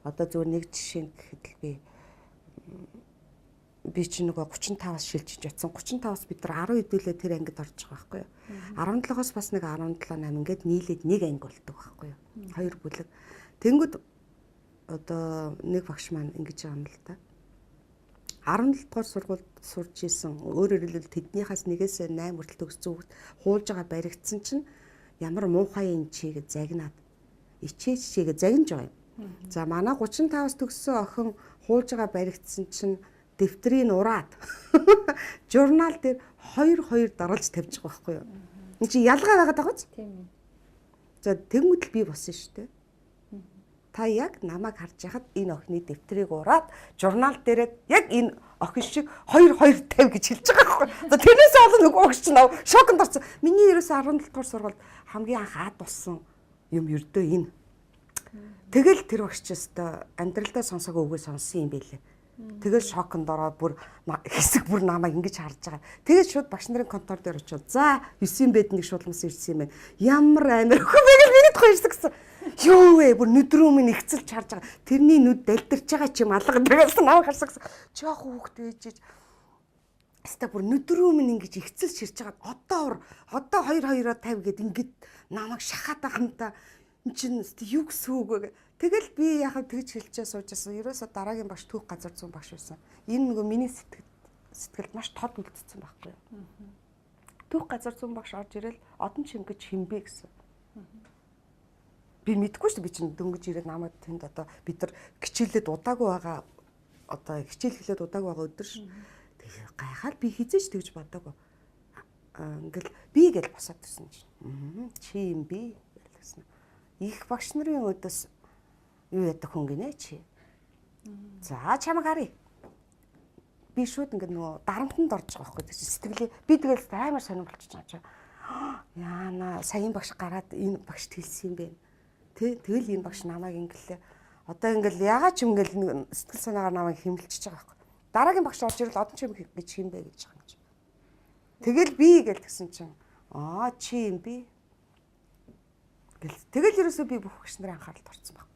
Одоо зөвхөн нэг жишээ гэхэд л би чинь нөгөө 35-аас шилжиж ятсан. 35-аас бид нар 10 хэдүүлээ тэр ангид орж байгаа байхгүй юу? 17-оос бас нэг 17 8 ингээд нийлээд нэг анги болдог байхгүй юу? Хоёр бүлэг. Тэнгүүд одоо нэг багш маань ингэж байгаа юм л да. 17 дугаар сургуульд сурж исэн. Өөрөөр хэлбэл тэднийхээс нэгээс 8 хүртэл төгссөн хүүхд хуулж байгаа баригдсан чинь ямар муухай юм чигээ загнаад ичээчээгээ загнаж байгаа юм. За манай 35-аас төгссөн охин хуулж байгаа баригдсан чинь дэвтрийг ураад журнал дээр 2 даралж тавьж байгаа байхгүй юу? Энд чи ялгаа байгаад байгаа ч? Тийм ээ. За тэгмэд л би болсон шүү дээ. Та яг намайг харж яхад энэ охины дэвтрийг ураад журнал дээрээ яг энэ охин шиг 2 50 гэж хэлж байгаа байхгүй. За тэрнээс олон нөгөө охин чинь шоконд орсон. Миний ерөөсө 17 дугаар сургуульд хамгийн анх хаад болсон юм ердөө энэ. Тэгэл тэр багч өстө амьдралдаа сонсоогүй үгээ сонссон юм байлээ. Тэгэл шоконд ороод бүр хэсэг бүр намайг ингэж харж байгаа. Тэгээд шууд багш нарын контор дээр очиод за 9 бэд нэг шулмас ирсэн юм байна. Ямар амир өхөө мэгэл миний тухайшдаг гэсэн. Юу вэ? Бүр нүдрөө минь ихцэлж харж байгаа. Тэрний нүд дэлдэрч байгаа ч юм алга байгаас намайг харсан гэсэн. Жоох хүүхд ээжиж хаста бүр нүдрөө минь ингэж ихцэлж ширж байгаа. Одоо 2-2-оо 50 гэд ингэж намайг шахаад байгаа юм да. Энд чинь юу гэсэн үг вэ? Тэгэл би яхав тэгж хэлчээ суужсэн. Ерөөсө дараагийн багш түүх газар зүүн багш байсан. Энэ нөгөө миний сэтгэлд маш тод үлдсэн байхгүй юу? Түүх газар зүүн багш орж ирэл одон чингэж химбэ гэсэн. Би мэдэхгүй шүү дээ. Би чинь дөнгөж ирээд намайг тэнд одоо бид нар хичээлээд удаагүй байгаа одоо хичээл хэлээд удаагүй байгаа өдөр ш. Тэгээ гайхаад би хизээч тэгж бодоагүй. Ингээл би гэж босоод ирсэн чинь. Чи юм би гэсэн. Их багш нарын өдөөс юу яадаг хүн гинэ чи. За чамаг харъя. Би шууд ингээд нөгөө дарамтанд орж байгаа байхгүй сэтгэлээ. Би тэгэл амар сонирн болчихж байгаа чинь. Яана саяын багш гараад энэ багш хэлсэн юм бэ. Тэгэл энэ багш намайг ингэлээ. Одоо ингээл ягаад ч юм ингээл сэтгэл санаагаар намайг хэмлэлчихэж байгаа байхгүй. Дараагийн багш орж ирэл одон ч юм гэж хин бэ гэж байгаа юм чи. Тэгэл би гэл тэгсэн чинь чи юм би. Тэгэл ерөөсөө би бүх багш нарын анхааралд орсон баг.